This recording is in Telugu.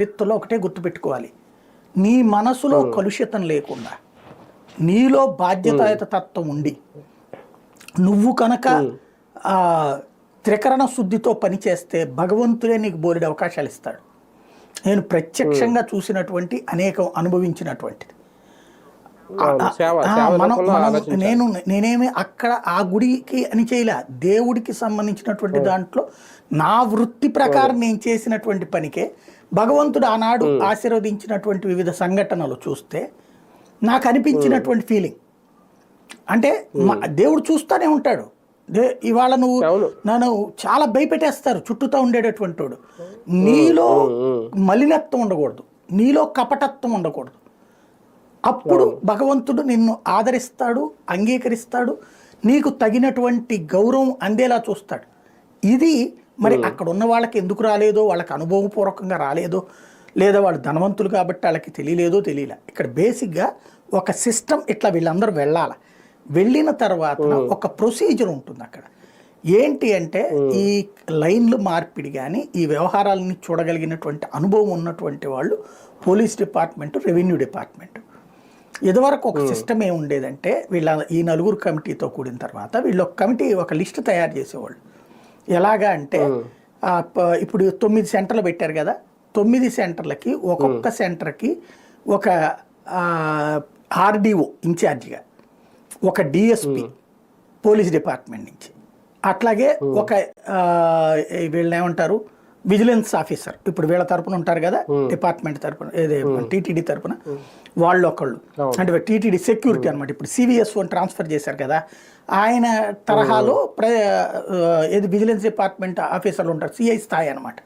వ్యక్తుల్లో ఒకటే గుర్తుపెట్టుకోవాలి, నీ మనసులో కలుషితం లేకుండా నీలో బాధ్యతాయుత తత్వం ఉండి నువ్వు కనుక త్రికరణ శుద్ధితో పనిచేస్తే భగవంతుడే నీకు బోలెడు అవకాశాలు ఇస్తాడు. నేను ప్రత్యక్షంగా చూసినటువంటి అనేకం అనుభవించినటువంటిది. నేనేమి అక్కడ ఆ గుడికి అని చేయలే, దేవుడికి సంబంధించినటువంటి దాంట్లో నా వృత్తి ప్రకారం నేను చేసినటువంటి పనికే భగవంతుడు ఆనాడు ఆశీర్వదించినటువంటి వివిధ సంఘటనలు చూస్తే నాకు అనిపించినటువంటి ఫీలింగ్ అంటే దేవుడు చూస్తూనే ఉంటాడు. ఇవాళ నువ్వు నన్ను చాలా భయపెట్టేస్తారు చుట్టూతో ఉండేటటువంటి వాడు. నీలో మలినత్వం ఉండకూడదు, నీలో కపటత్వం ఉండకూడదు. అప్పుడు భగవంతుడు నిన్ను ఆదరిస్తాడు, అంగీకరిస్తాడు, నీకు తగినటువంటి గౌరవం అందేలా చూస్తాడు. ఇది మరి అక్కడ ఉన్న వాళ్ళకి ఎందుకు రాలేదో, వాళ్ళకి అనుభవపూర్వకంగా రాలేదో, లేదా వాళ్ళు ధనవంతులు కాబట్టి వాళ్ళకి తెలియలేదో తెలియలే. ఇక్కడ బేసిక్గా ఒక సిస్టమ్ ఇట్లా వీళ్ళందరూ వెళ్ళాలి. వెళ్ళిన తర్వాత ఒక ప్రొసీజర్ ఉంటుంది అక్కడ. ఏంటి అంటే ఈ లైన్లు మార్పిడి కానీ ఈ వ్యవహారాలని చూడగలిగినటువంటి అనుభవం ఉన్నటువంటి వాళ్ళు పోలీస్ డిపార్ట్మెంట్, రెవెన్యూ డిపార్ట్మెంట్. ఇదివరకు ఒక సిస్టమ్ ఏమి ఉండేదంటే ఈ నలుగురు కమిటీతో కూడిన తర్వాత వీళ్ళు ఒక కమిటీ ఒక లిస్ట్ తయారు చేసేవాళ్ళు. ఎలాగా అంటే ఇప్పుడు 9 సెంటర్లు పెట్టారు కదా, 9 సెంటర్లకి ఒక్కొక్క సెంటర్కి ఒక ఆర్డీఓ ఇన్ఛార్జిగా, ఒక డిఎస్పి పోలీస్ డిపార్ట్మెంట్ నుంచి, అట్లాగే ఒక వీళ్ళని ఏమంటారు విజిలెన్స్ ఆఫీసర్, ఇప్పుడు వీళ్ళ తరపున ఉంటారు కదా డిపార్ట్మెంట్ తరపున, టీటీడీ తరపున వాళ్ళు ఒకళ్ళు, అంటే టీటీడీ సెక్యూరిటీ అనమాట. ఇప్పుడు సివిఎస్ఓ ట్రాన్స్ఫర్ చేశారు కదా, ఆయన తరహాలో ఏది విజిలెన్స్ డిపార్ట్మెంట్ ఆఫీసర్లు ఉంటారు, సిఐ స్థాయి అనమాట.